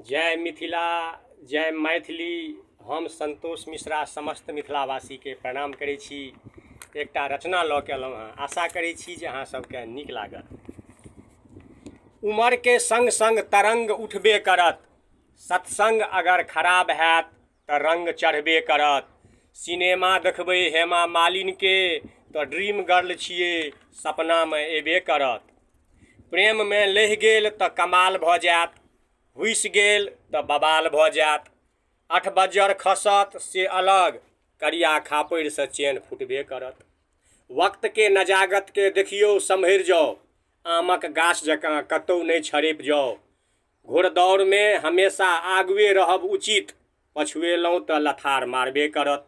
जय मिथिला, जय मैथिली। हम संतोष मिश्रा समस्त मिथिलावासी के प्रणाम करै छी। एकटा रचना लऽ के अयलहुँ हँ, आशा करै छी जे अहाँ सबके नीक लागत। उमर के संग संग तरंग उठबे करत, सत्संग अगर खराब हैत तऽ रंग चढ़बे करत। सिनेमा देखबै हेमा मालिनी के तऽ ड्रीम गर्ल छियै, सपनामे एबे करत। प्रेममे लहि गेल तऽ कमाल भऽ जायत, हुसि गेल तऽ बवाल भऽ जायत। 8 बज्जर खसत से अलग, करिया खापरिसँ चेन फुटबे करत। वक्तके नजागतके देखियौ सम्हरि जाउ, आमक गाछ जकाँ कतहु नहि छरपि जाउ। घोड़दौड़मे हमेशा आगुए रहब उचित, पछुएलहुँ तऽ लथार मारबे करत।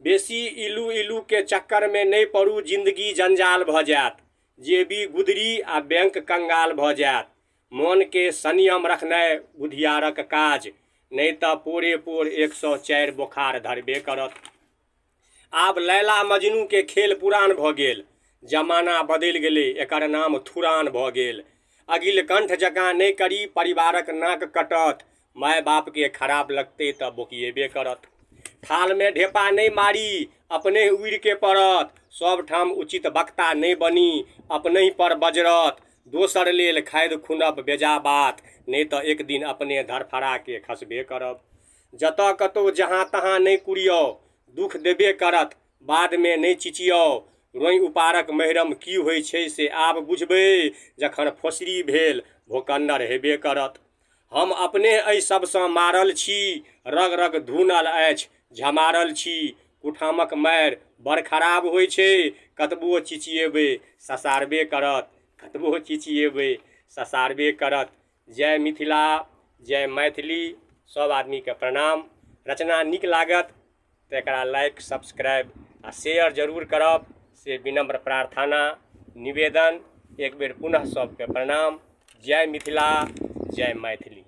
बेसी इलू इलूके चक्करमे नहि पड़ू, जिन्दगी जंजाल भऽ जायत। जेबी गुदरी आ बैंक कंगाल भऽ जायत। मोनके संयम रखनाइ बुधियारक काज, नहि तऽ पोरे पोर 104 बोखार धरबे करत। आब लैला मजनूके खेल पुरान भऽ गेल, जमाना बदलि गेलै, एकर नाम थुरान भऽ गेल। अगिल कंठ जकाँ नहि करी, परिवारक नाक कटत। माय बापके खराब लगतै तऽ बोकिएबे करत। थालमे ढेपा नहि मारी, अपने उड़िके पड़त। सबठाम उचित वक्ता नहि बनी, अपनहि पर बजरत। दोसर लेल खाधि खुनब बेजा बात, नहि तऽ एक दिन अपने धरफड़ा के खसबे करब। जतऽ कतहु जहाँ तहाँ नहि कुड़ियौ, दुख देबे करत, बादमे नहि चिचियौ। रोइ उपारक महिरम की होइ छै से आब बुझबै, जखन फोसरी भेल भोकन्नर हेबे करत। हम अपने एहि सबसँ मारल छी, रग रग धुनल अछि, झमारल छी। कुठामक मारि बड़ खराब होइ छै, कतबो चिचियेबै ससारबे करत, कतबो चिचियेबै ससारबे करत। जय मिथिला, जय मैथिली। सब आदमीके प्रणाम। रचना नीक लागत तऽ एकरा लाइक, सब्सक्राइब आ शेयर जरूर करब, से विनम्र प्रार्थना निवेदन। एक बेर पुनः सबके प्रणाम। जय मिथिला, जय मैथिली।